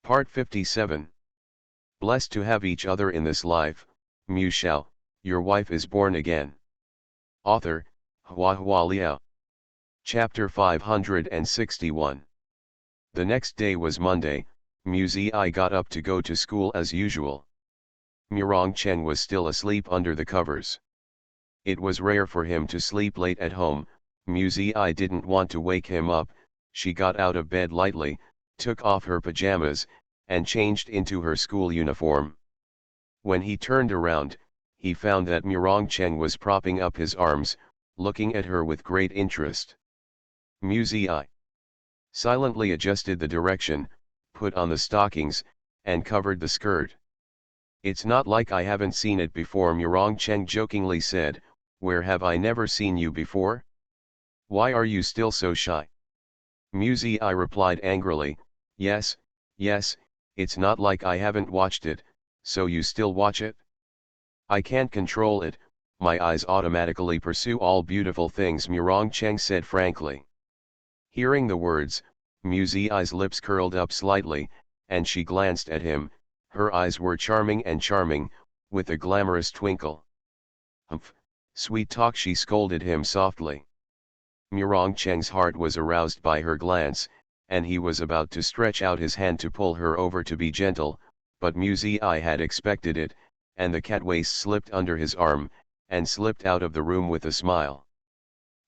Part 57. Blessed to have each other in this life, Shao, your wife is born again. Author, Hua Liao. Chapter 561. The next day was Monday. I got up to go to school as usual. Murong Chen was still asleep under the covers. It was rare for him to sleep late at home. I didn't want to wake him up. She got out of bed lightly, took off her pajamas, and changed into her school uniform. When he turned around, he found that Murong Chen was propping up his arms, looking at her with great interest. I silently adjusted the direction, put on the stockings, and covered the skirt. It's not like I haven't seen it before, Murong Chen jokingly said. Where have I never seen you before? Why are you still so shy? I replied angrily, yes, it's not like I haven't watched it, so you still watch it? I can't control it, my eyes automatically pursue all beautiful things, Murong Chen said frankly. Hearing the words, I's lips curled up slightly, and she glanced at him. Her eyes were charming, with a glamorous twinkle. Humph, sweet talk, she scolded him softly. Murong Chen's heart was aroused by her glance, and he was about to stretch out his hand to pull her over to be gentle, but I had expected it, and the cat waist slipped under his arm, and slipped out of the room with a smile.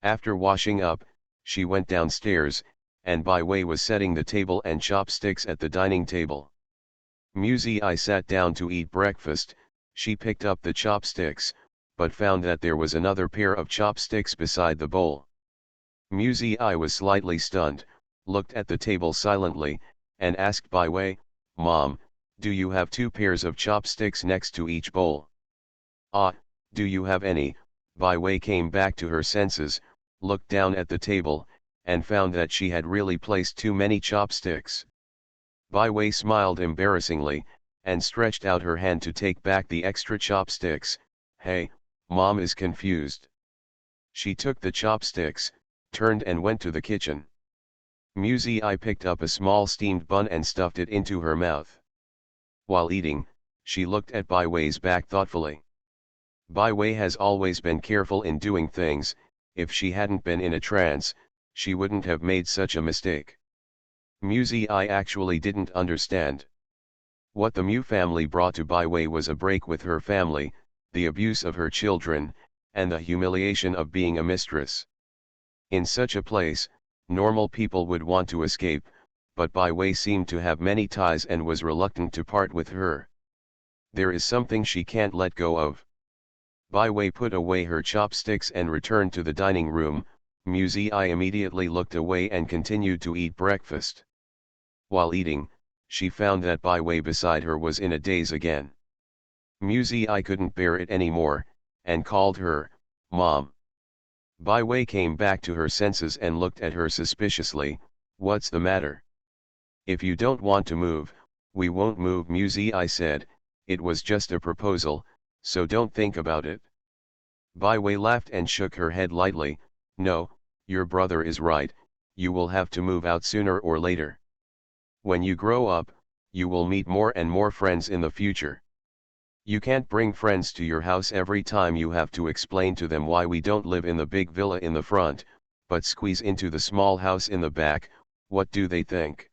After washing up, she went downstairs, and Bai Wei was setting the table and chopsticks at the dining table. I sat down to eat breakfast. She picked up the chopsticks, but found that there was another pair of chopsticks beside the bowl. I was slightly stunned, looked at the table silently, and asked Bai Wei, Mom, do you have two pairs of chopsticks next to each bowl? Ah, do you have any? Bai Wei came back to her senses, looked down at the table, and found that she had really placed too many chopsticks. Bai Wei smiled embarrassingly, and stretched out her hand to take back the extra chopsticks. Hey, Mom is confused. She took the chopsticks, turned and went to the kitchen. I picked up a small steamed bun and stuffed it into her mouth. While eating, she looked at Bai Wei's back thoughtfully. Bai Wei has always been careful in doing things. If she hadn't been in a trance, she wouldn't have made such a mistake. I actually didn't understand. What the Mu family brought to Bai Wei was a break with her family, the abuse of her children, and the humiliation of being a mistress. In such a place, normal people would want to escape, but Bai Wei seemed to have many ties and was reluctant to part with her. There is something she can't let go of. Bai Wei put away her chopsticks and returned to the dining room. I immediately looked away and continued to eat breakfast. While eating, she found that Bai Wei beside her was in a daze again. I couldn't bear it anymore, and called her, Mom. Bai Wei came back to her senses and looked at her suspiciously. What's the matter? If you don't want to move, we won't move, I said. It was just a proposal, so don't think about it. Bai Wei laughed and shook her head lightly. No, your brother is right, you will have to move out sooner or later. When you grow up, you will meet more and more friends in the future. You can't bring friends to your house every time. You have to explain to them why we don't live in the big villa in the front, but squeeze into the small house in the back. What do they think?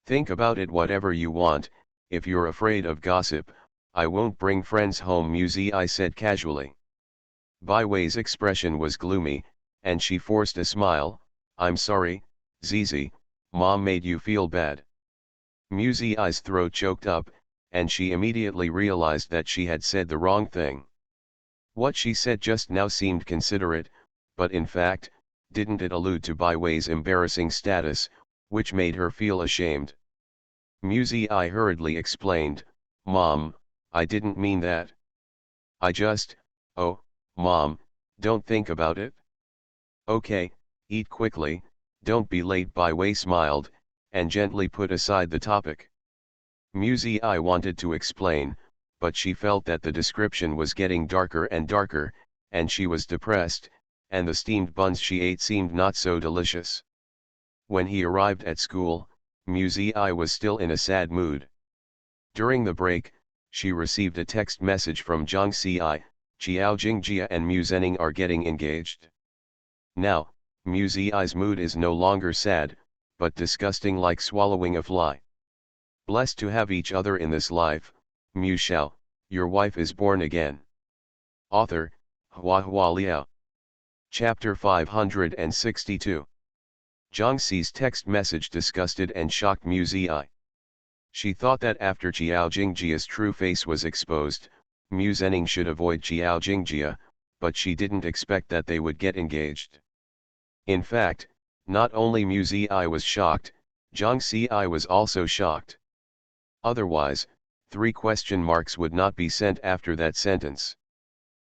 Think about it whatever you want. If you're afraid of gossip, I won't bring friends home, I said casually. Bai Wei's expression was gloomy, and she forced a smile. I'm sorry, Zizi, Mom made you feel bad. I's throat choked up, and she immediately realized that she had said the wrong thing. What she said just now seemed considerate, but in fact, didn't it allude to Bai Wei's embarrassing status, which made her feel ashamed? I hurriedly explained, Mom, I didn't mean that. I just, oh, Mom, don't think about it. Okay, eat quickly, don't be late. Bai Wei smiled, and gently put aside the topic. I wanted to explain, but she felt that the description was getting darker and darker, and she was depressed, and the steamed buns she ate seemed not so delicious. When he arrived at school, Mu Zi was still in a sad mood. During the break, she received a text message from Zhang Xi, Qiao Jingjia and Mu Zening are getting engaged. Now, Mu Zi's mood is no longer sad, but disgusting like swallowing a fly. Blessed to have each other in this life, Mu Shao, your wife is born again. Author, Hua Liao. Chapter 562. Zhang Xi's text message disgusted and shocked Mu Zi. She thought that after Qiao Jingjia's true face was exposed, Mu Zening should avoid Qiao Jingjia, but she didn't expect that they would get engaged. In fact, not only Mu Zi was shocked, Zhang Xi was also shocked. Otherwise, 3 question marks would not be sent after that sentence.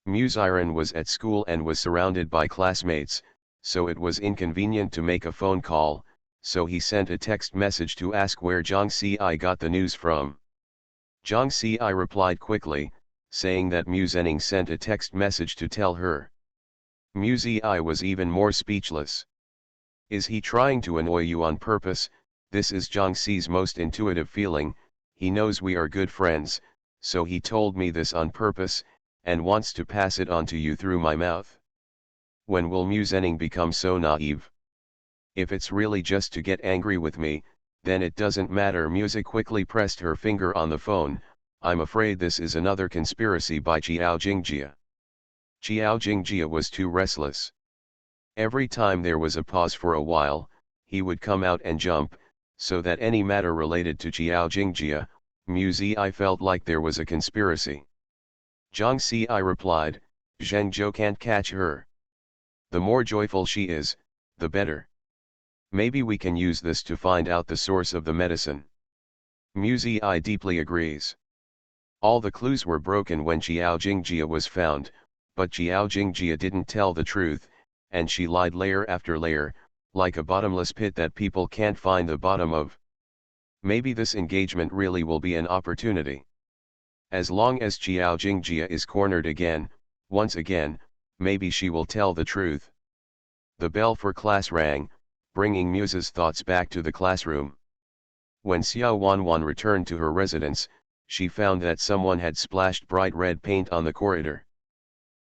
Mu Ziren was at school and was surrounded by classmates, so it was inconvenient to make a phone call, so he sent a text message to ask where Zhang Xi got the news from. Zhang Xi replied quickly, saying that Mu Zening sent a text message to tell her. Mu Zi was even more speechless. Is he trying to annoy you on purpose? This is Zhang Xi's most intuitive feeling. He knows we are good friends, so he told me this on purpose, and wants to pass it on to you through my mouth. When will Mu Zening become so naive? If it's really just to get angry with me, then it doesn't matter. Mu quickly pressed her finger on the phone. I'm afraid this is another conspiracy by Qiao Jingjia. Qiao Jingjia was too restless. Every time there was a pause for a while, he would come out and jump, so that any matter related to Qiao Jingjia, Mu Zi felt like there was a conspiracy. Zhang Xi replied, Zheng Zhou can't catch her. The more joyful she is, the better. Maybe we can use this to find out the source of the medicine. Mu Zi deeply agrees. All the clues were broken when Qiao Jingjia was found, but Qiao Jingjia didn't tell the truth, and she lied layer after layer, like a bottomless pit that people can't find the bottom of. Maybe this engagement really will be an opportunity. As long as Qiao Jingjia is cornered again, once again, maybe she will tell the truth. The bell for class rang, bringing Muse's thoughts back to the classroom. When Xiao Wanwan returned to her residence, she found that someone had splashed bright red paint on the corridor.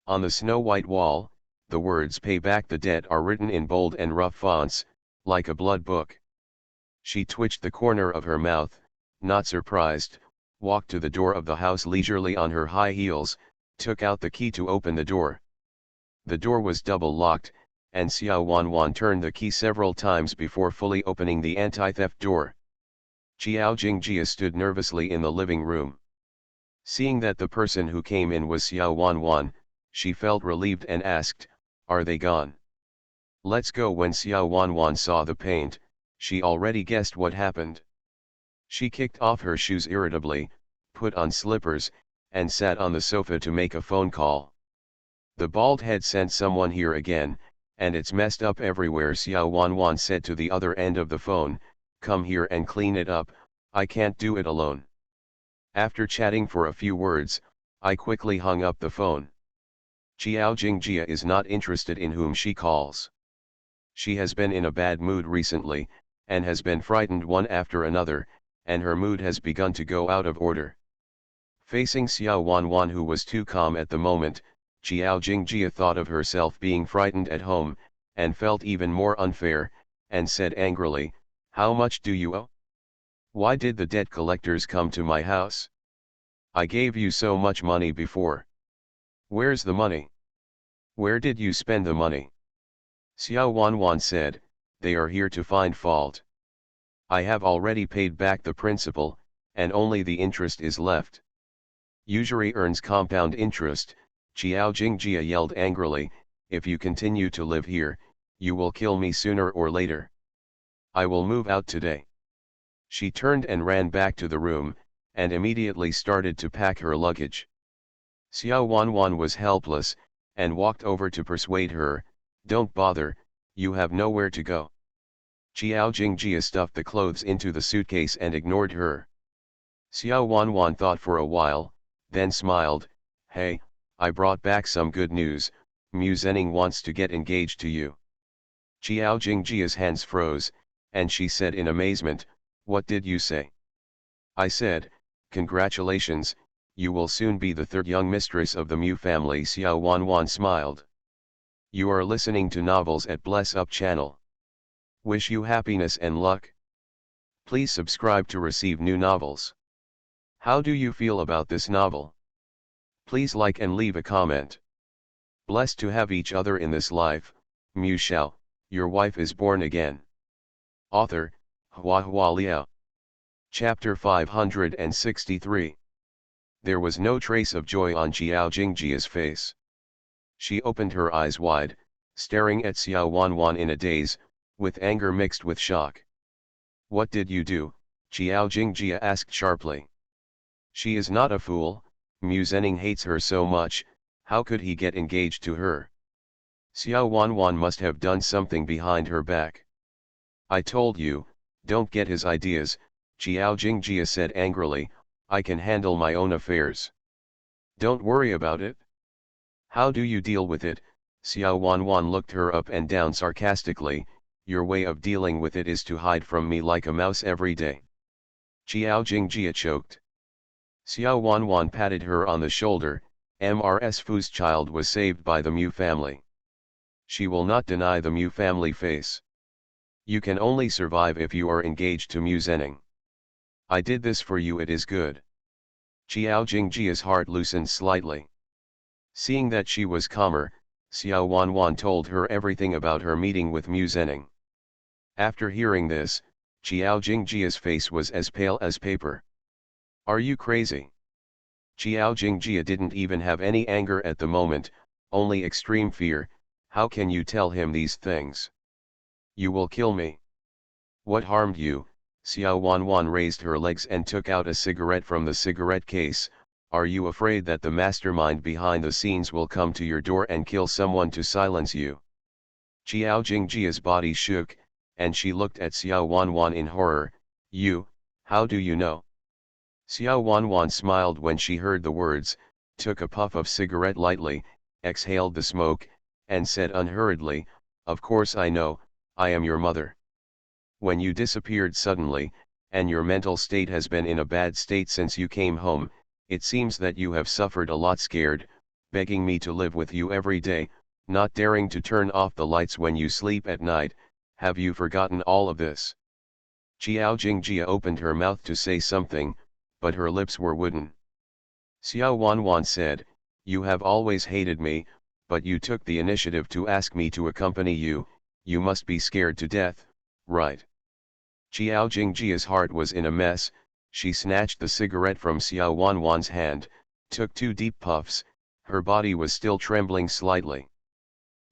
On the snow-white wall, the words "Pay back the debt" are written in bold and rough fonts, like a blood book. She twitched the corner of her mouth, not surprised, walked to the door of the house leisurely on her high heels, took out the key to open the door. The door was double-locked, and Xiao Wanwan turned the key several times before fully opening the anti-theft door. Qiao Jingjia stood nervously in the living room. Seeing that the person who came in was Xiao Wanwan, she felt relieved and asked, "Are they gone?" "Let's go." When Xiao Wanwan saw the paint, she already guessed what happened. She kicked off her shoes irritably, put on slippers, and sat on the sofa to make a phone call. "The bald head sent someone here again, and it's messed up everywhere," Xiao Wanwan said to the other end of the phone. "Come here and clean it up, I can't do it alone." After chatting for a few words, I quickly hung up the phone. Qiao Jingjia is not interested in whom she calls. She has been in a bad mood recently, and has been frightened one after another, and her mood has begun to go out of order. Facing Xiao Wanwan, who was too calm at the moment, Qiao Jingjia thought of herself being frightened at home, and felt even more unfair, and said angrily, "How much do you owe? Why did the debt collectors come to my house? I gave you so much money before. Where's the money? Where did you spend the money?" Xiao Wanwan said, "They are here to find fault. I have already paid back the principal, and only the interest is left." "Usury earns compound interest," Qiao Jingjia yelled angrily. "If you continue to live here, you will kill me sooner or later. I will move out today." She turned and ran back to the room, and immediately started to pack her luggage. Xiao Wanwan was helpless, and walked over to persuade her, "Don't bother, you have nowhere to go." Qiao Jingjia stuffed the clothes into the suitcase and ignored her. Xiao Wanwan thought for a while, then smiled, "Hey, I brought back some good news. Mu Zening wants to get engaged to you." Qiao Jingjia's hands froze, and she said in amazement, What did you say? I said, congratulations, you will soon be the third young mistress of the Mu family. Xiao Wanwan smiled. You are listening to novels at Bless Up channel. Wish you happiness and luck. Please subscribe to receive new novels. How do you feel about this novel? Please like and leave a comment. Blessed to have each other in this life, Mu Shao, your wife is born again. Author, Hua Liao. Chapter 563. There was no trace of joy on Jiao Jingjia's face. She opened her eyes wide, staring at Xiao Wanwan in a daze, with anger mixed with shock. What did you do? Jiao Jingjia asked sharply. She is not a fool, Mu Zhenning hates her so much, how could he get engaged to her? Xiao Wanwan must have done something behind her back. I told you, don't get his ideas, Jiao Jingjia said angrily, I can handle my own affairs. Don't worry about it. How do you deal with it? Xiao Wanwan looked her up and down sarcastically, your way of dealing with it is to hide from me like a mouse every day. Jiao Jingjia choked. Xiao Wanwan patted her on the shoulder, Mrs. Fu's child was saved by the Mu family. She will not deny the Mu family face. You can only survive if you are engaged to Mu Zhenning. I did this for you, it is good. Jiao Jingjia's heart loosened slightly. Seeing that she was calmer, Xiao Wanwan told her everything about her meeting with Mu Zhenning. After hearing this, Jiao Jingjia's face was as pale as paper. Are you crazy? Jiao Jingjia didn't even have any anger at the moment, only extreme fear. How can you tell him these things? You will kill me. What harmed you? Xiao Wanwan raised her legs and took out a cigarette from the cigarette case. Are you afraid that the mastermind behind the scenes will come to your door and kill someone to silence you? Jiao Jingjia's body shook, and she looked at Xiao Wanwan in horror. You, how do you know? Xiao Wanwan smiled when she heard the words, took a puff of cigarette lightly, exhaled the smoke, and said unhurriedly, of course I know, I am your mother. When you disappeared suddenly, and your mental state has been in a bad state since you came home, it seems that you have suffered a lot, scared, begging me to live with you every day, not daring to turn off the lights when you sleep at night. Have you forgotten all of this? Jiao Jingjia opened her mouth to say something, but her lips were wooden. Xiao Wanwan said, you have always hated me, but you took the initiative to ask me to accompany you, you must be scared to death, right? Jiao Jingjia's heart was in a mess. She snatched the cigarette from Xiao Wanwan's hand, took 2 deep puffs, her body was still trembling slightly.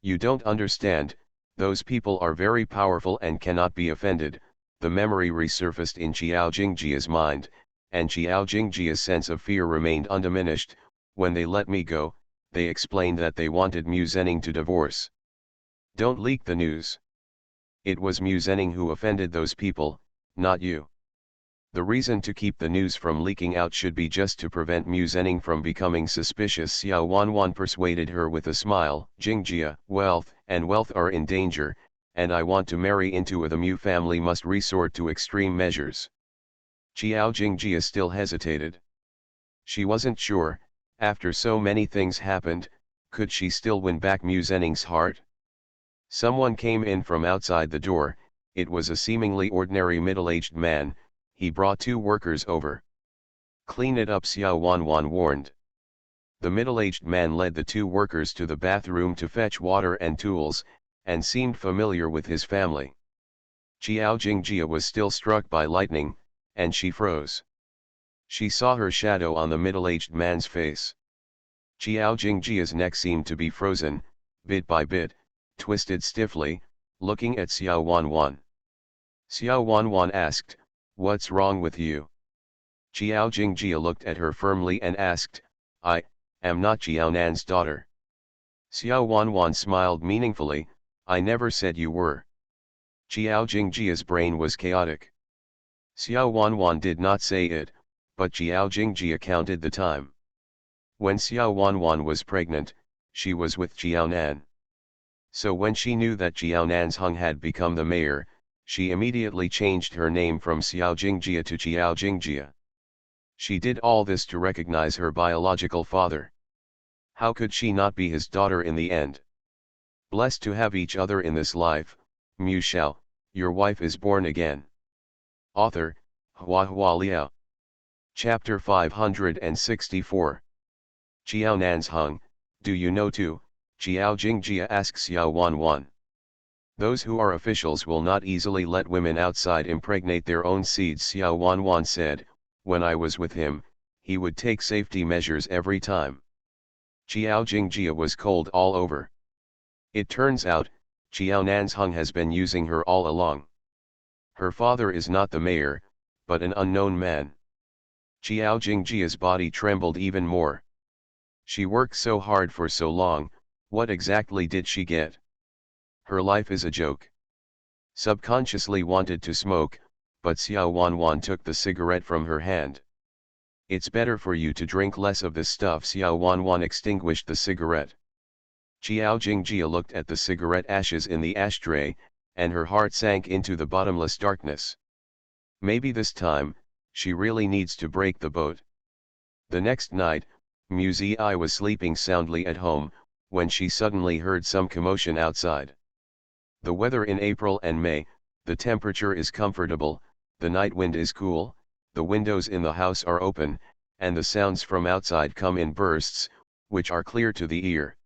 You don't understand, those people are very powerful and cannot be offended. The memory resurfaced in Jiao Jingjia's mind, and Jiao Jingjia's sense of fear remained undiminished. When they let me go, they explained that they wanted Mu Zhenning to divorce. Don't leak the news. It was Mu Zhenning who offended those people, not you. The reason to keep the news from leaking out should be just to prevent Mu Zhenning from becoming suspicious. Xiao Wanwan persuaded her with a smile. Jingjia, wealth are in danger, and I want to marry into a. The Mu family must resort to extreme measures. Jiao Jingjia still hesitated. She wasn't sure, after so many things happened, could she still win back Mu Zhenning's heart? Someone came in from outside the door. It was a seemingly ordinary middle-aged man. He brought 2 workers over. Clean it up, Xiao Wanwan warned. The middle-aged man led the 2 workers to the bathroom to fetch water and tools, and seemed familiar with his family. Jiao Jingjia was still struck by lightning, and she froze. She saw her shadow on the middle-aged man's face. Jiao Jingjia's neck seemed to be frozen, bit by bit, twisted stiffly, looking at Xiao Wanwan. Xiao Wanwan asked, what's wrong with you? Jiao Jingjia looked at her firmly and asked, I am not Jiao Nan's daughter. Xiao Wanwan smiled meaningfully, I never said you were. Jiao Jingjia's brain was chaotic. Xiao Wanwan did not say it, but Jiao Jingjia counted the time. When Xiao Wanwan was pregnant, she was with Jiao Nan. So when she knew that Jiao Nan's Hung had become the mayor, She immediately changed her name from Xiao Jingjia to Qiao Jingjia. She did all this to recognize her biological father. How could she not be his daughter in the end? Blessed to have each other in this life, Mu Shao, your wife is born again. Author, Hua Liao. Chapter 564. Qiao Nanzheng, do you know too? Qiao Jingjia asks Xiao Wanwan. Those who are officials will not easily let women outside impregnate their own seeds, Xiao Wanwan said. When I was with him, he would take safety measures every time. Qiao Jingjia was cold all over. It turns out, Qiao Nanzheng has been using her all along. Her father is not the mayor, but an unknown man. Qiao Jingjia's body trembled even more. She worked so hard for so long, what exactly did she get? Her life is a joke. Subconsciously wanted to smoke, but Xiao Wanwan took the cigarette from her hand. It's better for you to drink less of this stuff. Xiao Wanwan extinguished the cigarette. Qiao Jingjia looked at the cigarette ashes in the ashtray, and her heart sank into the bottomless darkness. Maybe this time, she really needs to break the boat. The next night, Mu Ziyi was sleeping soundly at home, when she suddenly heard some commotion outside. The weather in April and May, the temperature is comfortable, the night wind is cool, the windows in the house are open, and the sounds from outside come in bursts, which are clear to the ear.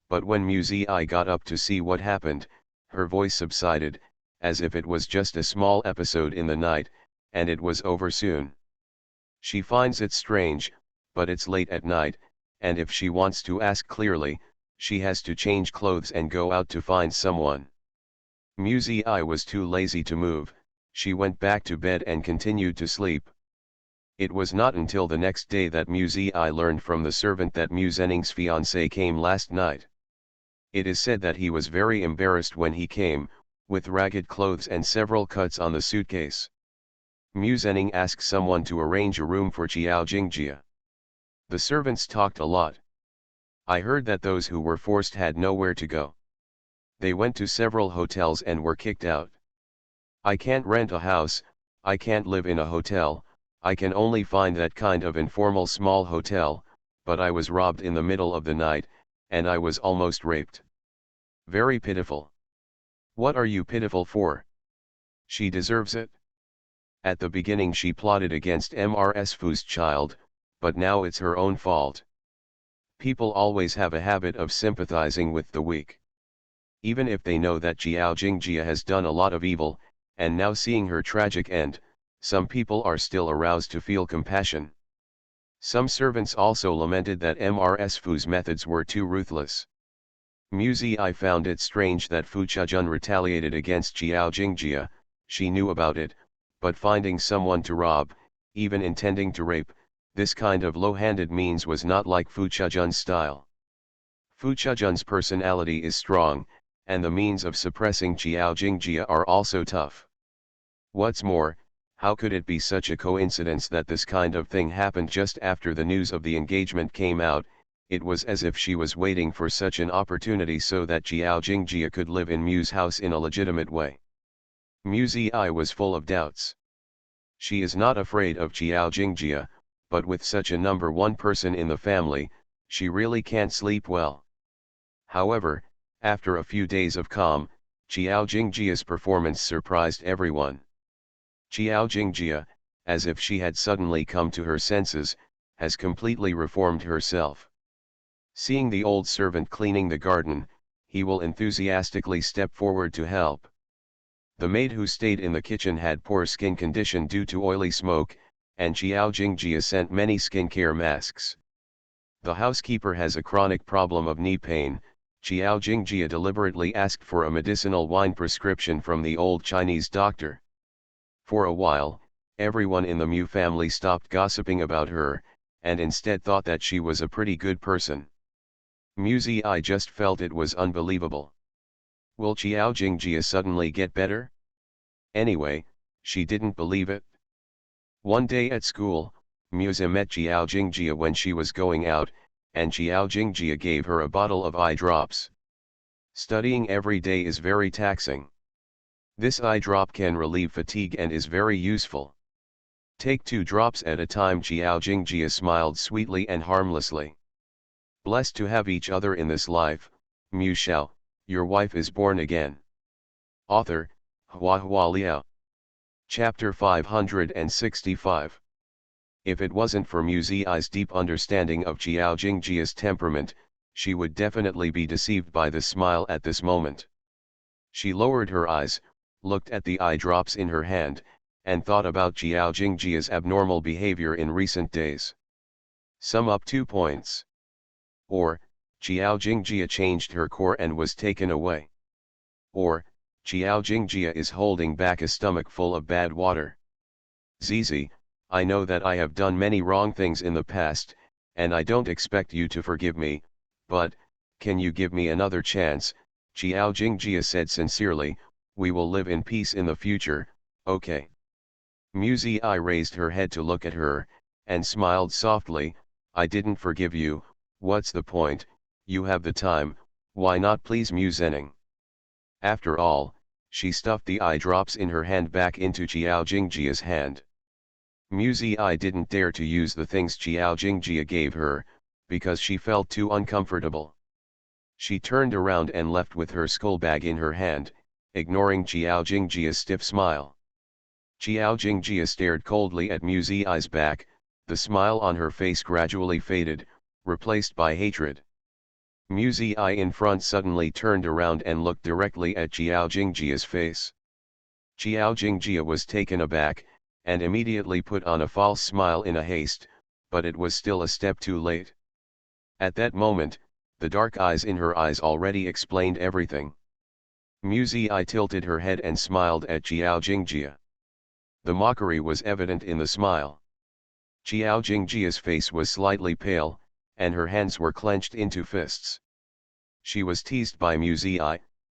But when Mu Ziyi got up to see what happened, her voice subsided, as if it was just a small episode in the night, and it was over soon. She finds it strange, but it's late at night, and if she wants to ask clearly, she has to change clothes and go out to find someone. Mu Ziyi was too lazy to move. She went back to bed and continued to sleep. It was not until the next day that Mu Ziyi learned from the servant that Mu Zenning's fiancé came last night. It is said that he was very embarrassed when he came, with ragged clothes and several cuts on the suitcase. Mu Zenning asked someone to arrange a room for Qiao Jingjia. The servants talked a lot. I heard that those who were forced had nowhere to go. They went to several hotels and were kicked out. I can't rent a house, I can't live in a hotel, I can only find that kind of informal small hotel, but I was robbed in the middle of the night, and I was almost raped. Very pitiful. What are you pitiful for? She deserves it. At the beginning she plotted against Mrs. Fu's child, but now it's her own fault. People always have a habit of sympathizing with the weak. Even if they know that Qiao Jingjia has done a lot of evil, and now seeing her tragic end, some people are still aroused to feel compassion. Some servants also lamented that Mrs. Fu's methods were too ruthless. Mu Ziyi found it strange that Fu Chejun retaliated against Qiao Jingjia. She knew about it, but finding someone to rob, even intending to rape, this kind of low-handed means was not like Fu Chejun's style. Fu Chejun's personality is strong, and the means of suppressing Qiao Jingjia are also tough. What's more, how could it be such a coincidence that this kind of thing happened just after the news of the engagement came out? It was as if she was waiting for such an opportunity so that Qiao Jingjia could live in Mu's house in a legitimate way. Mu Ziyi was full of doubts. She is not afraid of Qiao Jingjia, but with such a number one person in the family, she really can't sleep well. However, after a few days of calm, Qiao Jingjia's performance surprised everyone. Qiao Jingjia, as if she had suddenly come to her senses, has completely reformed herself. Seeing the old servant cleaning the garden, he will enthusiastically step forward to help. The maid who stayed in the kitchen had poor skin condition due to oily smoke, and Qiao Jingjia sent many skincare masks. The housekeeper has a chronic problem of knee pain. Qiao Jingjia deliberately asked for a medicinal wine prescription from the old Chinese doctor. For a while, everyone in the Mu family stopped gossiping about her, and instead thought that she was a pretty good person. Mu Ziyi just felt it was unbelievable. Will Qiao Jingjia suddenly get better? Anyway, she didn't believe it. One day at school, Mu Zi met Qiao Jingjia when she was going out, and Qiao Jingjia gave her a bottle of eye drops. Studying every day is very taxing. This eye drop can relieve fatigue and is very useful. Take 2 drops at a time. Jiao Jingjia smiled sweetly and harmlessly. Blessed to have each other in this life, Mu Shao, your wife is born again. Author, Hua Liao. Chapter 565. If it wasn't for Mu Zi's deep understanding of Jiao Jingjia's temperament, she would definitely be deceived by the smile at this moment. She lowered her eyes, looked at the eye drops in her hand, and thought about Jiao Jingjia's abnormal behavior in recent days. Sum up 2 points. Or, Jiao Jingjia changed her core and was taken away. Or, Jiao Jingjia is holding back a stomach full of bad water. Zizi, I know that I have done many wrong things in the past, and I don't expect you to forgive me, but, can you give me another chance? Jiao Jingjia said sincerely, we will live in peace in the future, okay? Mu Zi raised her head to look at her, and smiled softly, I didn't forgive you, what's the point, you have the time, why not please Mu Zening? After all, she stuffed the eye drops in her hand back into Jiao Jingjia's hand. Mu Zi didn't dare to use the things Jiao Jingjia gave her, because she felt too uncomfortable. She turned around and left with her skull bag in her hand, ignoring Jiao Jingjia's stiff smile. Jiao Jingjia stared coldly at Mu Zi's back, the smile on her face gradually faded, replaced by hatred. Mu Zi in front suddenly turned around and looked directly at Jiao Jingjia's face. Jiao Jingjia was taken aback, and immediately put on a false smile in a haste, but it was still a step too late. At that moment, the dark eyes in her eyes already explained everything. Mu Zi tilted her head and smiled at Jiao Jingjia. The mockery was evident in the smile. Jiao Jingjia's face was slightly pale, and her hands were clenched into fists. She was teased by Mu Zi,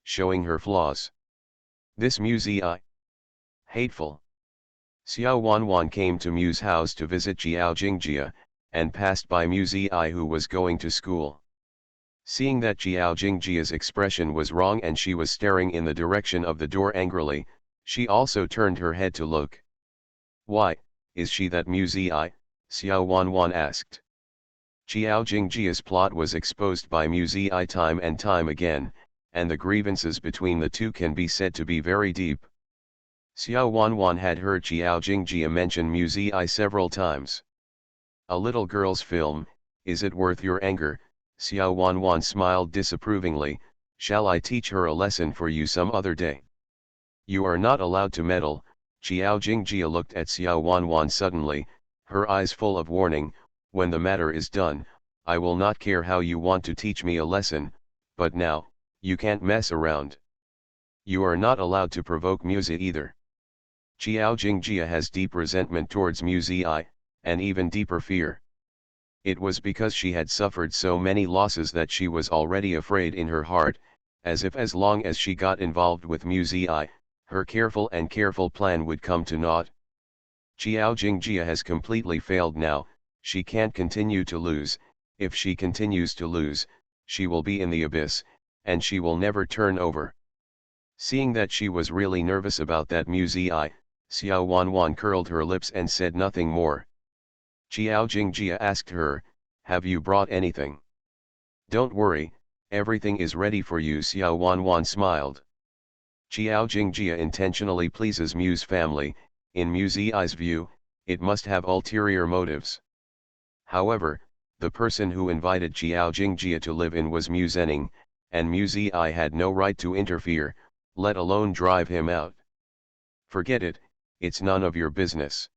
showing her flaws. This Mu Zi, hateful. Xiao Wanwan came to Mu's house to visit Jiao Jingjia, and passed by Mu Zi who was going to school. Seeing that Jiao Jingjia's expression was wrong and she was staring in the direction of the door angrily, she also turned her head to look. Why, is she that Mu Zi? Xiao Wanwan asked. Jiao Jingjia's plot was exposed by Mu Zi time and time again, and the grievances between the two can be said to be very deep. Xiao Wanwan had heard Jiao Jingjia mention Mu Zi several times. A little girl's film, is it worth your anger? Xiao Wanwan smiled disapprovingly, shall I teach her a lesson for you some other day? You are not allowed to meddle. Jiao Jingjia looked at Xiao Wanwan suddenly, her eyes full of warning, when the matter is done, I will not care how you want to teach me a lesson, but now, you can't mess around. You are not allowed to provoke Mu Zi either. Jiao Jingjia has deep resentment towards Mu Zi, and even deeper fear. It was because she had suffered so many losses that she was already afraid in her heart, as if as long as she got involved with Mu Zi, her careful plan would come to naught. Jiao Jingjia has completely failed now, she can't continue to lose, if she continues to lose, she will be in the abyss, and she will never turn over. Seeing that she was really nervous about that Mu Zi, Xiao Wanwan curled her lips and said nothing more. Jiao Jingjia asked her, have you brought anything? Don't worry, everything is ready for you. Xiao Wanwan smiled. Jiao Jingjia intentionally pleases Mu's family, in Mu Zi's view, it must have ulterior motives. However, the person who invited Jiao Jingjia to live in was Mu Zening, and Mu Zi had no right to interfere, let alone drive him out. Forget it, it's none of your business.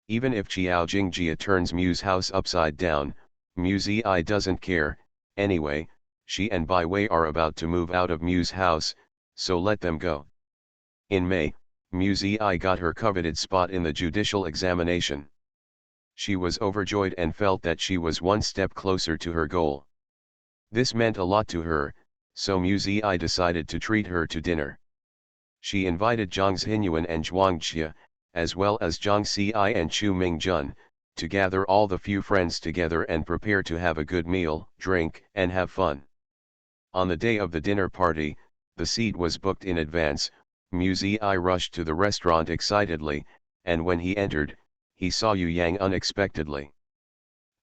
Even if Jiao Jingjia turns Mu's house upside down, Mu Zi doesn't care, anyway, she and Bai Wei are about to move out of Mu's house, so let them go. In May, Mu Zi got her coveted spot in the judicial examination. She was overjoyed and felt that she was one step closer to her goal. This meant a lot to her, so Mu Zi decided to treat her to dinner. She invited Zhang Xinyuan and Zhuang Xia, as well as Zhang Xi and Chu Mingjun, to gather all the few friends together and prepare to have a good meal, drink, and have fun. On the day of the dinner party, the seat was booked in advance, Mu Ziyi rushed to the restaurant excitedly, and when he entered, he saw Yu Yang unexpectedly.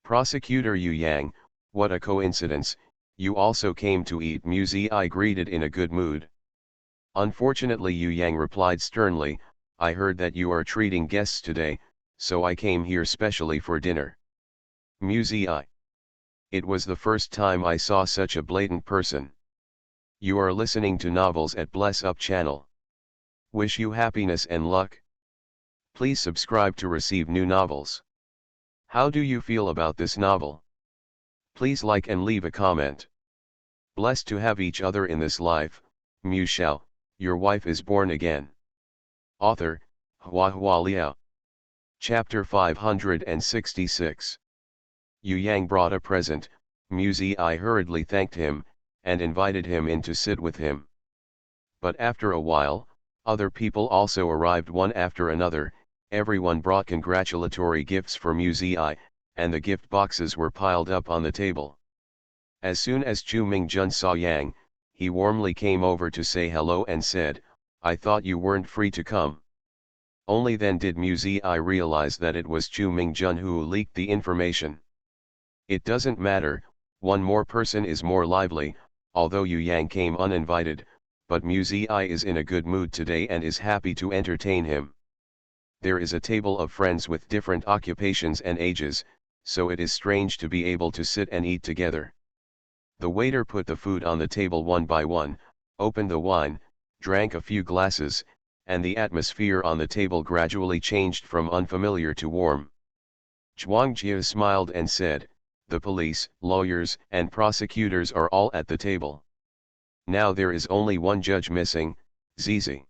"Prosecutor Yu Yang, what a coincidence, you also came to eat," Mu Ziyi greeted in a good mood. "Unfortunately," Yu Yang replied sternly, "I heard that you are treating guests today, so I came here specially for dinner." Mu Ziyi. It was the first time I saw such a blatant person. You are listening to novels at Bless Up channel. Wish you happiness and luck. Please subscribe to receive new novels. How do you feel about this novel? Please like and leave a comment. Blessed to have each other in this life, Mu Shao, your wife is born again. Author, Hua Liao. Chapter 566. Yu Yang brought a present. Mu Ziyi hurriedly thanked him, and invited him in to sit with him. But after a while, other people also arrived one after another. Everyone brought congratulatory gifts for Mu Ziyi, and the gift boxes were piled up on the table. As soon as Chu Mingjun saw Yang, he warmly came over to say hello and said, "I thought you weren't free to come." Only then did Mu Ziyi realize that it was Chu Mingjun who leaked the information. It doesn't matter, one more person is more lively, although Yu Yang came uninvited, but Mu Ziyi is in a good mood today and is happy to entertain him. There is a table of friends with different occupations and ages, so it is strange to be able to sit and eat together. The waiter put the food on the table one by one, opened the wine, drank a few glasses, and the atmosphere on the table gradually changed from unfamiliar to warm. Zhuangjie smiled and said, "The police, lawyers, and prosecutors are all at the table. Now there is only one judge missing, Zizi.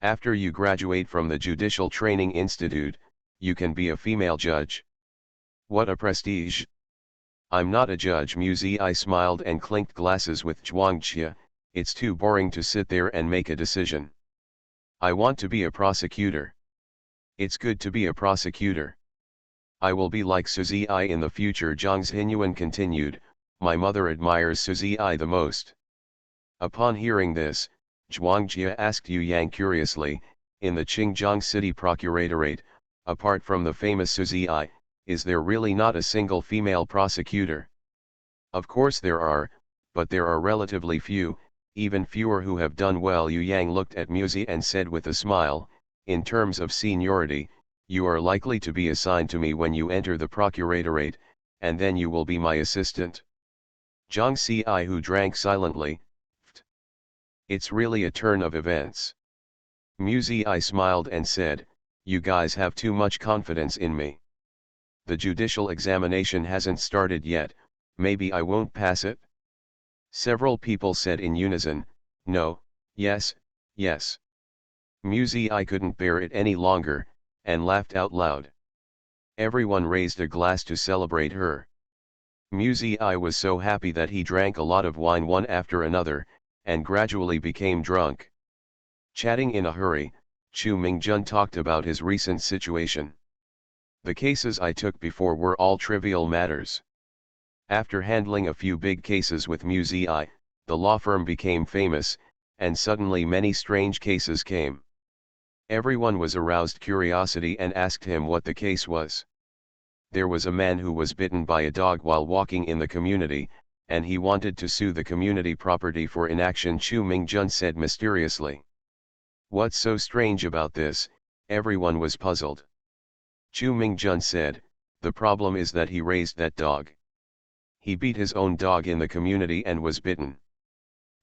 After you graduate from the Judicial Training Institute, you can be a female judge. What a prestige! I'm not a judge." Mu Ziyi smiled and clinked glasses with Zhuangjie. "It's too boring to sit there and make a decision. I want to be a prosecutor. It's good to be a prosecutor. I will be like Su Ziyi in the future." Zhang Xinyuan continued, "My mother admires Su Ziyi the most." Upon hearing this, Zhuangjie asked Yu Yang curiously, "In the Qingjiang City Procuratorate, apart from the famous Su Ziyi, is there really not a single female prosecutor?" "Of course there are, but there are relatively few, even fewer who have done well." Yu Yang looked at Mu Ziyi and said with a smile, "In terms of seniority, you are likely to be assigned to me when you enter the procuratorate, and then you will be my assistant." Zhang Xiyi, who drank silently, "It's really a turn of events." Mu Ziyi smiled and said, "You guys have too much confidence in me. The judicial examination hasn't started yet, maybe I won't pass it?" Several people said in unison, "No, yes, yes." Mu Ziyi couldn't bear it any longer, and laughed out loud. Everyone raised a glass to celebrate her. Mu Ziyi was so happy that he drank a lot of wine one after another, and gradually became drunk. Chatting in a hurry, Chu Mingjun talked about his recent situation. "The cases I took before were all trivial matters. After handling a few big cases with Mu Ziyi, the law firm became famous, and suddenly many strange cases came. Everyone was aroused curiosity and asked him what the case was. There was a man who was bitten by a dog while walking in the community, and he wanted to sue the community property for inaction," Chu Mingjun said mysteriously. "What's so strange about this?" Everyone was puzzled. Chu Mingjun said, "The problem is that he raised that dog. He beat his own dog in the community and was bitten.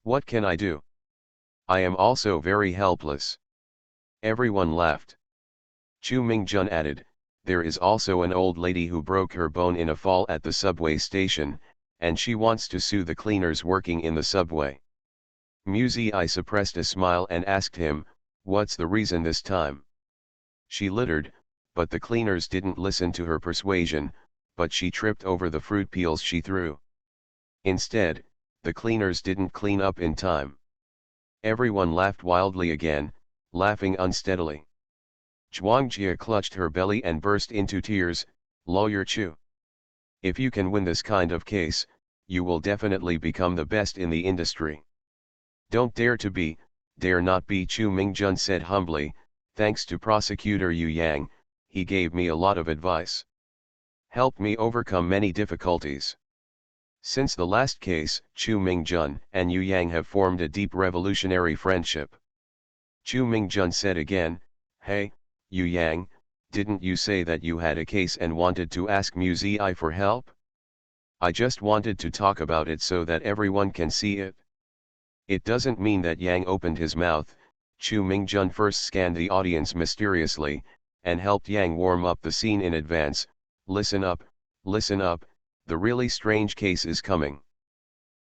What can I do? I am also very helpless." Everyone laughed. Chu Mingjun added, "There is also an old lady who broke her bone in a fall at the subway station, and she wants to sue the cleaners working in the subway." Mu Ziyi suppressed a smile and asked him, "What's the reason this time?" "She littered, but the cleaners didn't listen to her persuasion, but she tripped over the fruit peels she threw. Instead, the cleaners didn't clean up in time." Everyone laughed wildly again, laughing unsteadily. Zhuangjie clutched her belly and burst into tears. "Lawyer Chu, if you can win this kind of case, you will definitely become the best in the industry. Don't dare to be, dare not be. Chu Mingjun said humbly, thanks to prosecutor Yu Yang, he gave me a lot of advice. Helped me overcome many difficulties. Since the last case, Chu Mingjun and Yu Yang have formed a deep revolutionary friendship. Chu Mingjun said again, hey, Yu Yang, didn't you say that you had a case and wanted to ask Muzi for help? I just wanted to talk about it so that everyone can see it. It doesn't mean that Yang opened his mouth. Chu Mingjun first scanned the audience mysteriously, and helped Yang warm up the scene in advance. Listen up, the really strange case is coming.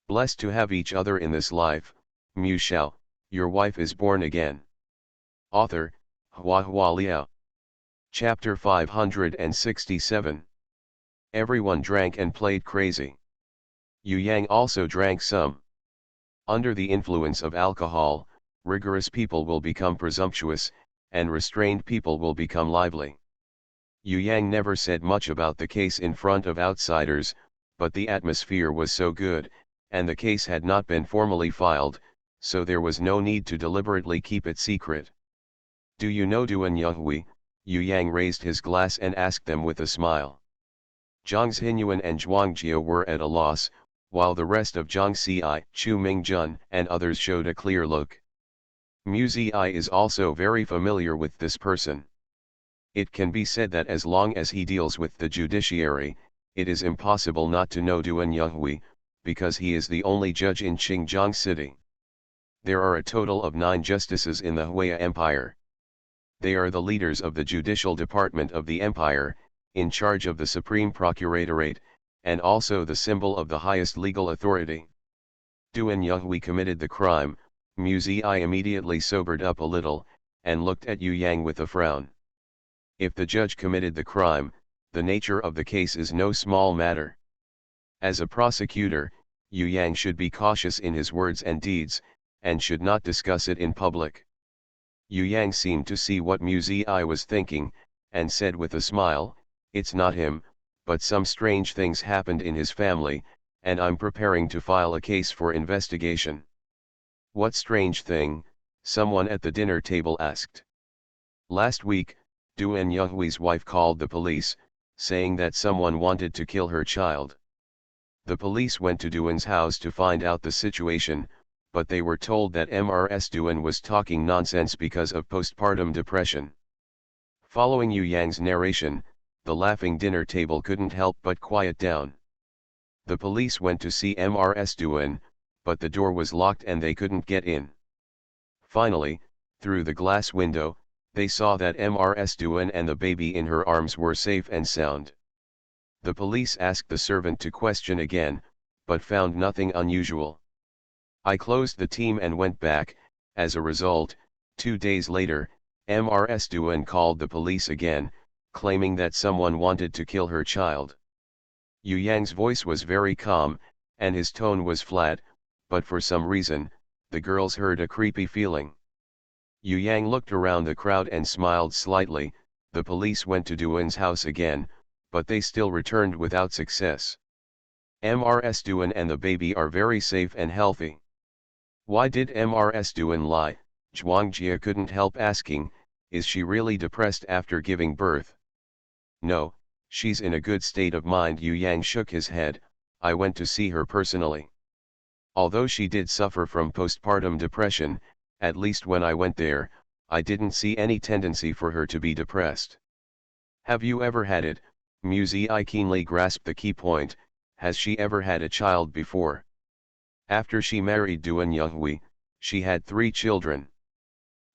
Blessed to have each other in this life, Mu Shao, your wife is born again. Author, Hua Liao. Chapter 567. Everyone drank and played crazy. Yu Yang also drank some. Under the influence of alcohol, rigorous people will become presumptuous, and restrained people will become lively. Yu Yang never said much about the case in front of outsiders, but the atmosphere was so good, and the case had not been formally filed, so there was no need to deliberately keep it secret. Do you know Duan Yuhui? Yu Yang raised his glass and asked them with a smile. Zhang Xinyuan and Zhuang Jia were at a loss, while the rest of Zhang Xi, Chu Mingjun and others showed a clear look. Muzi is also very familiar with this person. It can be said that as long as he deals with the judiciary, it is impossible not to know Duan Yuhui, because he is the only judge in Xinjiang City. There are a total of 9 justices in the Huaya Empire. They are the leaders of the judicial department of the empire, in charge of the Supreme Procuratorate, and also the symbol of the highest legal authority. Duan Yuhui committed the crime. Muzi immediately sobered up a little, and looked at Yu Yang with a frown. If the judge committed the crime, the nature of the case is no small matter. As a prosecutor, Yu Yang should be cautious in his words and deeds, and should not discuss it in public. Yu Yang seemed to see what Muzi was thinking, and said with a smile, it's not him, but some strange things happened in his family, and I'm preparing to file a case for investigation. What strange thing? Someone at the dinner table asked. Last week, Duan Yuhui's wife called the police, saying that someone wanted to kill her child. The police went to Duan's house to find out the situation, but they were told that Mrs. Duan was talking nonsense because of postpartum depression. Following Yu Yang's narration, the laughing dinner table couldn't help but quiet down. The police went to see Mrs. Duan, but the door was locked and they couldn't get in. Finally, through the glass window, they saw that Mrs. Duan and the baby in her arms were safe and sound. The police asked the servant to question again, but found nothing unusual. I closed the team and went back. As a result, 2 days later, Mrs. Duan called the police again, claiming that someone wanted to kill her child. Yu Yang's voice was very calm, and his tone was flat, but for some reason, the girls heard a creepy feeling. Yu Yang looked around the crowd and smiled slightly. The police went to Duan's house again, but they still returned without success. Mrs. Duan and the baby are very safe and healthy. Why did Mrs. Duan lie? Zhuang Jia couldn't help asking, is she really depressed after giving birth? No, she's in a good state of mind. Yu Yang shook his head. I went to see her personally. Although she did suffer from postpartum depression, at least when I went there, I didn't see any tendency for her to be depressed. Have you ever had it? Muzi keenly grasped the key point. Has she ever had a child before? After she married Duan Yuhui, she had 3 children.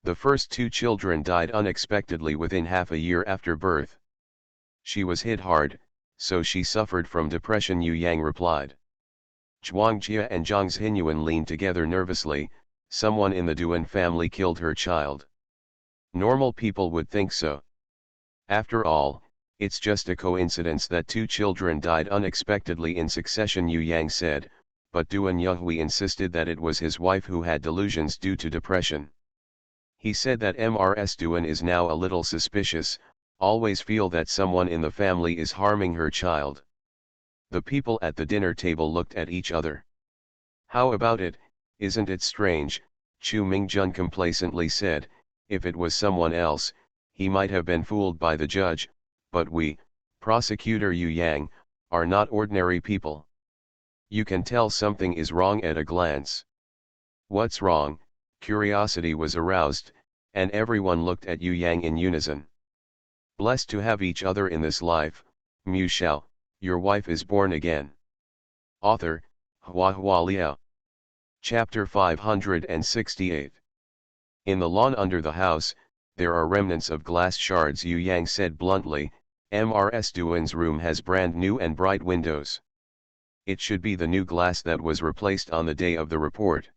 The first 2 children died unexpectedly within half a year after birth. She was hit hard, so she suffered from depression, Yu Yang replied. Zhuang Jia and Zhang Xinyuan leaned together nervously. Someone in the Duan family killed her child. Normal people would think so. After all, it's just a coincidence that 2 children died unexpectedly in succession, Yu Yang said, but Duan Yuhui insisted that it was his wife who had delusions due to depression. He said that Mrs. Duan is now a little suspicious, always feel that someone in the family is harming her child. The people at the dinner table looked at each other. How about it, isn't it strange? Chu Mingjun complacently said, if it was someone else, he might have been fooled by the judge, but we, Prosecutor Yu Yang, are not ordinary people. You can tell something is wrong at a glance. What's wrong? Curiosity was aroused, and everyone looked at Yu Yang in unison. Blessed to have each other in this life, Mu Shao, your wife is born again. Author, Hua Liao. Chapter 568. In the lawn under the house, there are remnants of glass shards. Yu Yang said bluntly, Mrs. Duan's room has brand new and bright windows. It should be the new glass that was replaced on the day of the report.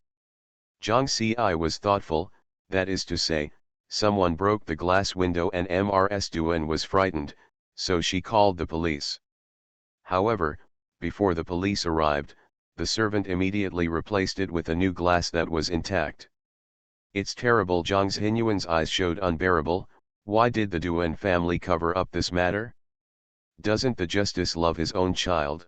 Zhang Ci was thoughtful, that is to say, someone broke the glass window and Mrs. Duan was frightened, so she called the police. However, before the police arrived, the servant immediately replaced it with a new glass that was intact. It's terrible. Zhang Xinyuan's eyes showed unbearable. Why did the Duan family cover up this matter? Doesn't the justice love his own child?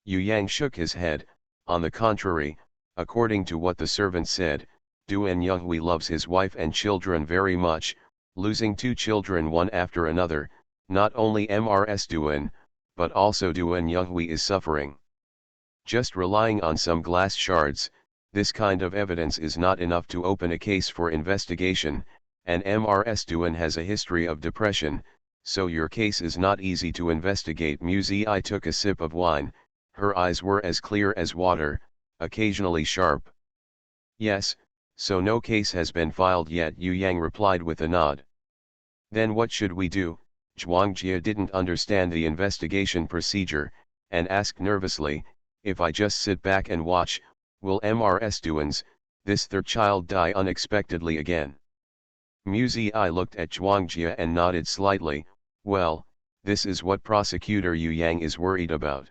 Yu Yang shook his head. On the contrary, according to what the servant said, Duan Yonghui loves his wife and children very much, losing 2 children one after another. Not only Mrs. Duan, but also Duan Yonghui is suffering. Just relying on some glass shards, this kind of evidence is not enough to open a case for investigation, and Mrs. Duan has a history of depression, so your case is not easy to investigate. Mu Zi took a sip of wine. Her eyes were as clear as water, occasionally sharp. Yes, so no case has been filed yet, Yu Yang replied with a nod. Then what should we do? Zhuangjie didn't understand the investigation procedure, and asked nervously, if I just sit back and watch, will Mrs. Duan's, this third child die unexpectedly again? Mu Zi looked at Zhuangjie and nodded slightly. Well, this is what Prosecutor Yu Yang is worried about.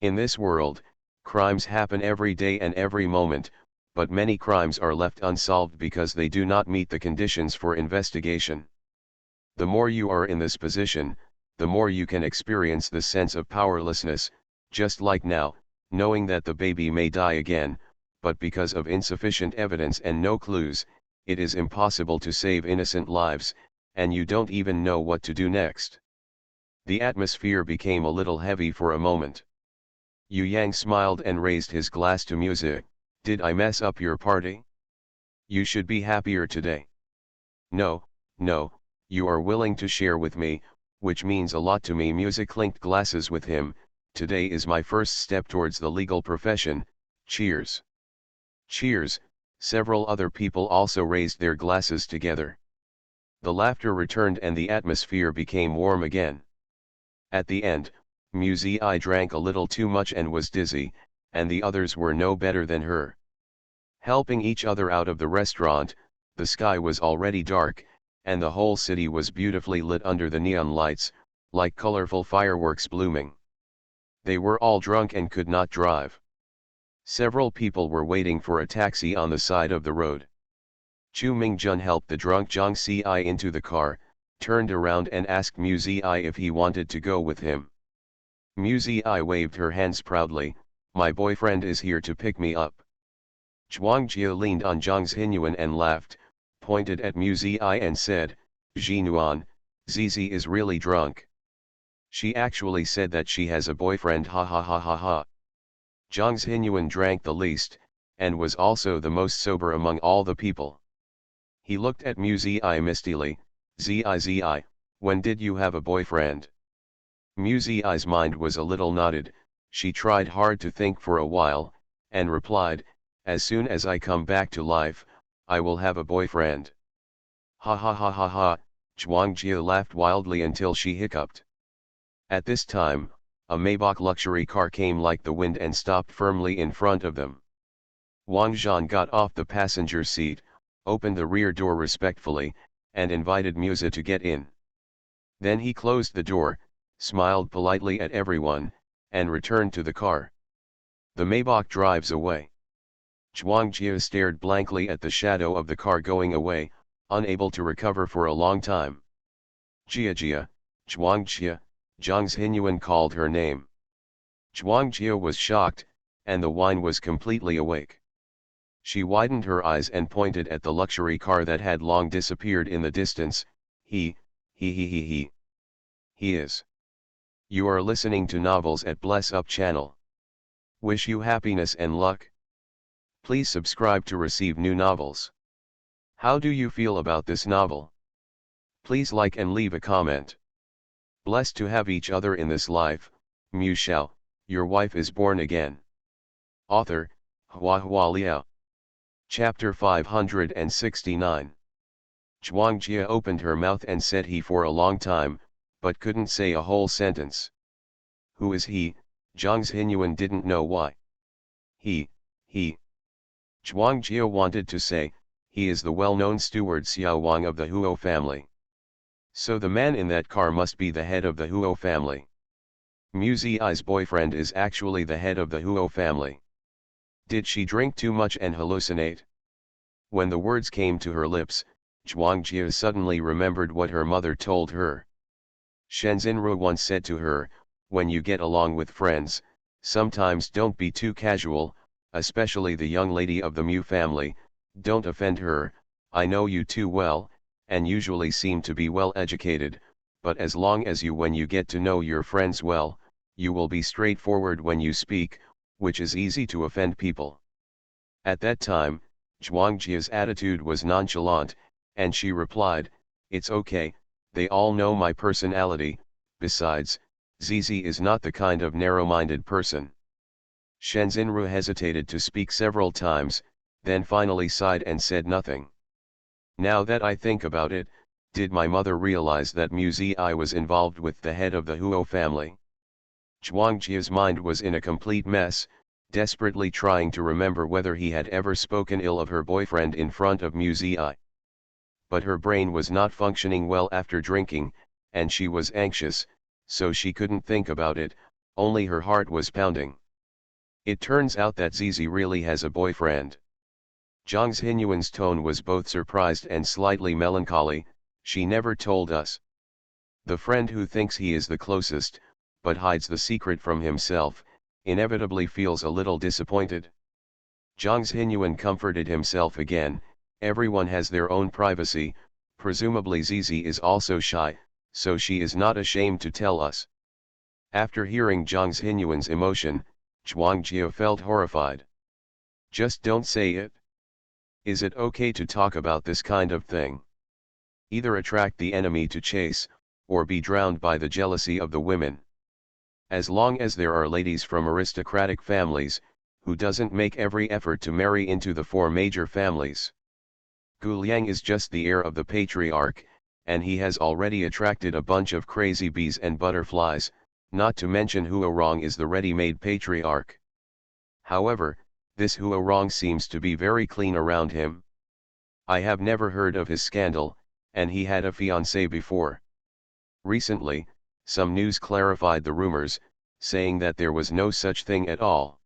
In this world, crimes happen every day and every moment, but many crimes are left unsolved because they do not meet the conditions for investigation. The more you are in this position, the more you can experience the sense of powerlessness, just like now, knowing that the baby may die again, but because of insufficient evidence and no clues, it is impossible to save innocent lives, and you don't even know what to do next. The atmosphere became a little heavy for a moment. Yu Yang smiled and raised his glass to music. Did I mess up your party? You should be happier today. No, no, you are willing to share with me, which means a lot to me. Music clinked glasses with him. Today is my first step towards the legal profession. Cheers. Cheers. Several other people also raised their glasses together. The laughter returned and the atmosphere became warm again. At the end, Mu Zi drank a little too much and was dizzy, and the others were no better than her. Helping each other out of the restaurant, the sky was already dark, and the whole city was beautifully lit under the neon lights, like colorful fireworks blooming. They were all drunk and could not drive. Several people were waiting for a taxi on the side of the road. Chu Mingjun helped the drunk Zhang Ci into the car, turned around and asked Mu Zi if he wanted to go with him. Mu Zi waved her hands proudly. My boyfriend is here to pick me up. Zhuangjie leaned on Zhang Xinyuan and laughed, pointed at Mu Zi and said, Jinuan, Zizi is really drunk. She actually said that she has a boyfriend, ha ha ha ha ha. Zhang Xinyuan drank the least, and was also the most sober among all the people. He looked at Mu Zi mistily. Zi, when did you have a boyfriend? Mu Zi's mind was a little knotted. She tried hard to think for a while, and replied, as soon as I come back to life, I will have a boyfriend. Ha ha ha ha ha. Zhuangjie laughed wildly until she hiccuped. At this time, a Maybach luxury car came like the wind and stopped firmly in front of them. Wang Zhan got off the passenger seat, opened the rear door respectfully, and invited Musa to get in. Then he closed the door, smiled politely at everyone, and returned to the car. The Maybach drives away. Zhuangjie stared blankly at the shadow of the car going away, unable to recover for a long time. Jia, Zhuangjie, Zhang Xinyuan called her name. Zhuangjie was shocked, and the wine was completely awake. She widened her eyes and pointed at the luxury car that had long disappeared in the distance. He is. You are listening to novels at Bless Up channel. Wish you happiness and luck. Please subscribe to receive new novels. How do you feel about this novel? Please like and leave a comment. Blessed to have each other in this life, Shao, your wife is born again. Author, HandsomeMaleLead. Chapter 569. Zhuangjia opened her mouth and said he for a long time, but couldn't say a whole sentence. Who is he? Zhang Xinyuan didn't know why. He. Zhuangjia wanted to say, he is the well-known steward Xiao Wang of the Huo family. So the man in that car must be the head of the Huo family. Mu Ziyi's boyfriend is actually the head of the Huo family. Did she drink too much and hallucinate? When the words came to her lips, Zhuangjia suddenly remembered what her mother told her. Shenzhenru once said to her, when you get along with friends, sometimes don't be too casual, especially the young lady of the Mu family, don't offend her. I know you too well, and usually seem to be well educated, but as long as when you get to know your friends well, you will be straightforward when you speak, which is easy to offend people. At that time, Zhuangjia's attitude was nonchalant, and she replied, it's okay, they all know my personality, besides, Zizi is not the kind of narrow-minded person. Shenzhenru hesitated to speak several times, then finally sighed and said nothing. Now that I think about it, did my mother realize that Mu Ziyi was involved with the head of the Huo family? Zhuangjia's mind was in a complete mess, desperately trying to remember whether he had ever spoken ill of her boyfriend in front of Mu Ziyi. But her brain was not functioning well after drinking, and she was anxious, so she couldn't think about it, only her heart was pounding. It turns out that Zizi really has a boyfriend. Zhang Xinyuan's tone was both surprised and slightly melancholy. She never told us. The friend who thinks he is the closest, but hides the secret from himself, inevitably feels a little disappointed. Zhang Xinyuan comforted himself again. Everyone has their own privacy, presumably Zizi is also shy, so she is not ashamed to tell us. After hearing Zhang Xinyuan's emotion, Zhuangjia felt horrified. Just don't say it. Is it okay to talk about this kind of thing? Either attract the enemy to chase, or be drowned by the jealousy of the women. As long as there are ladies from aristocratic families, who doesn't make every effort to marry into the four major families? Gu Liang is just the heir of the patriarch, and he has already attracted a bunch of crazy bees and butterflies, not to mention Huo Rong is the ready-made patriarch. However, this Huo Rong seems to be very clean around him. I have never heard of his scandal, and he had a fiancée before. Recently, some news clarified the rumors, saying that there was no such thing at all.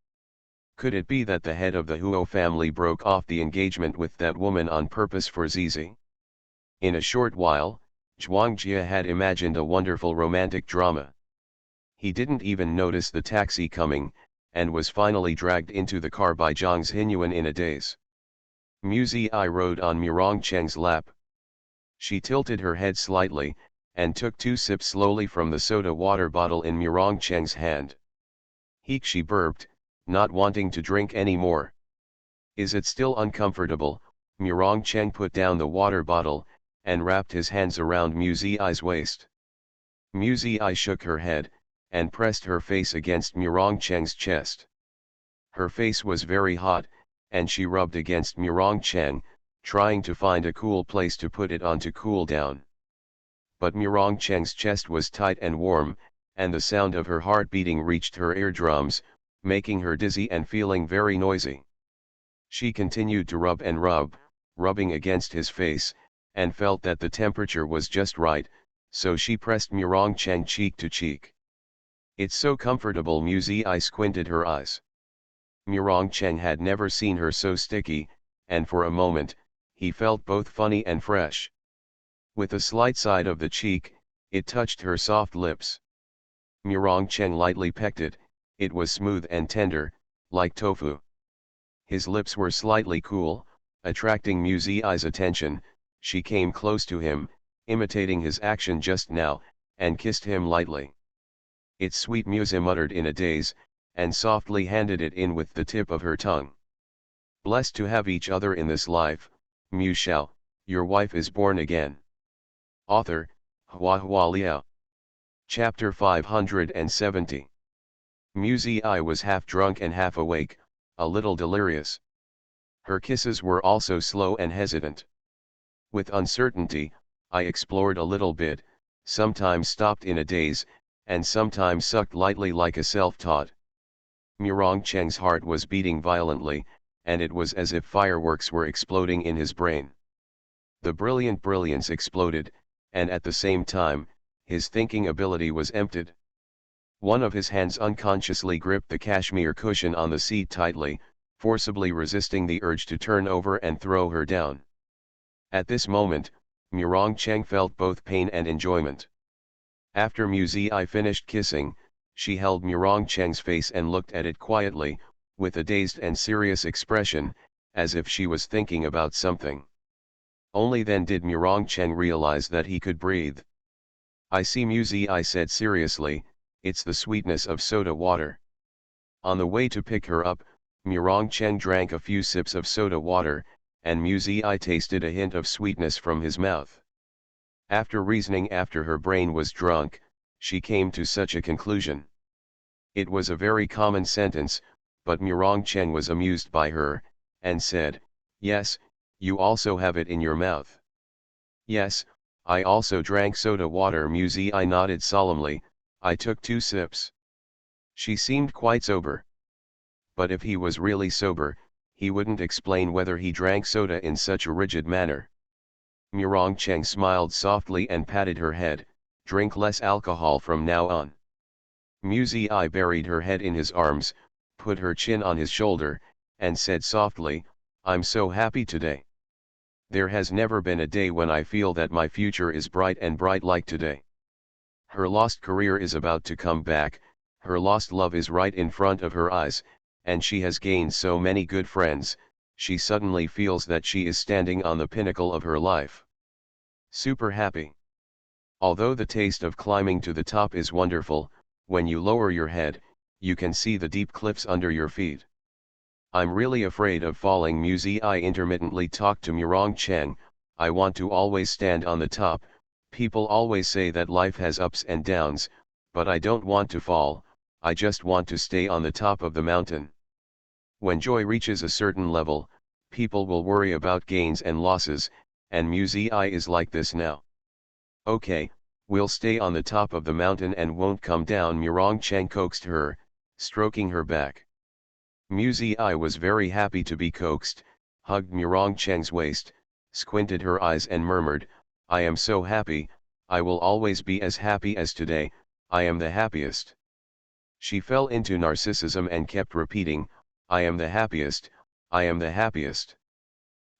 Could it be that the head of the Huo family broke off the engagement with that woman on purpose for Zizi? In a short while, Zhuangjia had imagined a wonderful romantic drama. He didn't even notice the taxi coming, and was finally dragged into the car by Zhang Xinyuan in a daze. Mu Ziyi rode on Murongcheng's lap. She tilted her head slightly, and took 2 sips slowly from the soda water bottle in Murongcheng's hand. Heek, she burped, not wanting to drink any more. Is it still uncomfortable? Murongcheng put down the water bottle, and wrapped his hands around Mu Ziyi's waist. Mu Ziyi shook her head, and pressed her face against Murongcheng's chest. Her face was very hot, and she rubbed against Murongcheng, trying to find a cool place to put it on to cool down. But Murongcheng's chest was tight and warm, and the sound of her heart beating reached her eardrums, making her dizzy and feeling very noisy. She continued to rub and rub, rubbing against his face, and felt that the temperature was just right, so she pressed Murongcheng cheek to cheek. It's so comfortable. Mu Ziyi squinted her eyes. Murongcheng had never seen her so sticky, and for a moment, he felt both funny and fresh. With a slight side of the cheek, it touched her soft lips. Murongcheng lightly pecked it. It was smooth and tender, like tofu. His lips were slightly cool, attracting Mu Zi's attention. She came close to him, imitating his action just now, and kissed him lightly. "It's sweet," Mu Zi muttered in a daze, and softly handed it in with the tip of her tongue. "Blessed to have each other in this life, Mu Shao, your wife is born again." Author, HandsomeMaleLead. Chapter 570. Mu Zi was half drunk and half awake, a little delirious. Her kisses were also slow and hesitant. With uncertainty, I explored a little bit, sometimes stopped in a daze, and sometimes sucked lightly like a self-taught. Murongcheng's heart was beating violently, and it was as if fireworks were exploding in his brain. The brilliance exploded, and at the same time, his thinking ability was emptied. One of his hands unconsciously gripped the cashmere cushion on the seat tightly, forcibly resisting the urge to turn over and throw her down. At this moment, Murongcheng felt both pain and enjoyment. After Mu Zi finished kissing, she held Murongcheng's face and looked at it quietly, with a dazed and serious expression, as if she was thinking about something. Only then did Murongcheng realize that he could breathe. "I see," Mu Zi said seriously, "it's the sweetness of soda water." On the way to pick her up, Murongcheng drank a few sips of soda water, and Mu Zi tasted a hint of sweetness from his mouth. After reasoning after her brain was drunk, she came to such a conclusion. It was a very common sentence, but Murongcheng was amused by her, and said, "Yes, you also have it in your mouth." "Yes, I also drank soda water." Mu Zi nodded solemnly. "I took 2 sips. She seemed quite sober. But if he was really sober, he wouldn't explain whether he drank soda in such a rigid manner. Murongcheng smiled softly and patted her head. "Drink less alcohol from now on." Mu Zi buried her head in his arms, put her chin on his shoulder, and said softly, "I'm so happy today. There has never been a day when I feel that my future is bright like today. Her lost career is about to come back, her lost love is right in front of her eyes, and she has gained so many good friends. She suddenly feels that she is standing on the pinnacle of her life. Super happy. Although the taste of climbing to the top is wonderful, when you lower your head, you can see the deep cliffs under your feet. I'm really afraid of falling." Mu Zi intermittently talked to Murongcheng. "I want to always stand on the top. People always say that life has ups and downs, but I don't want to fall, I just want to stay on the top of the mountain. When joy reaches a certain level, people will worry about gains and losses, and Mu Zi is like this now." "Okay, we'll stay on the top of the mountain and won't come down," Murongcheng coaxed her, stroking her back. Mu Zi was very happy to be coaxed, hugged Murongcheng's waist, squinted her eyes and murmured, "I am so happy, I will always be as happy as today, I am the happiest." She fell into narcissism and kept repeating, "I am the happiest, I am the happiest."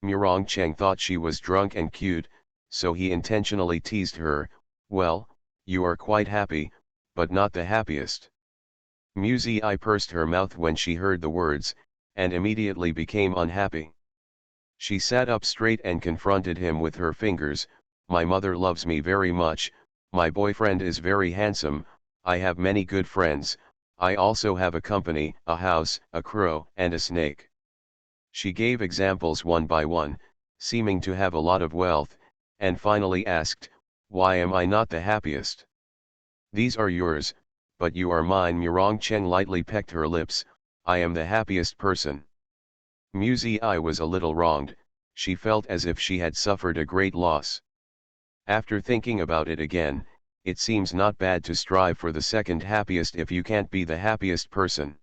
Murongcheng thought she was drunk and cute, so he intentionally teased her, "Well, you are quite happy, but not the happiest." Mu Zi pursed her mouth when she heard the words, and immediately became unhappy. She sat up straight and confronted him with her fingers. "My mother loves me very much, my boyfriend is very handsome, I have many good friends, I also have a company, a house, a crow, and a snake." She gave examples one by one, seeming to have a lot of wealth, and finally asked, "Why am I not the happiest?" "These are yours, but you are mine." Murongcheng lightly pecked her lips. "I am the happiest person." Mu Zi was a little wronged, she felt as if she had suffered a great loss. After thinking about it again, it seems not bad to strive for the second happiest if you can't be the happiest person.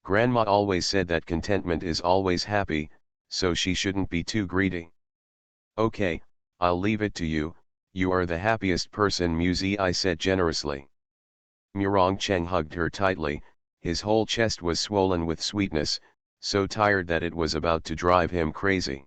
Grandma always said that contentment is always happy, so she shouldn't be too greedy. "Okay, I'll leave it to you, you are the happiest person," Mu Zi said generously. Murongcheng hugged her tightly, his whole chest was swollen with sweetness, so tired that it was about to drive him crazy.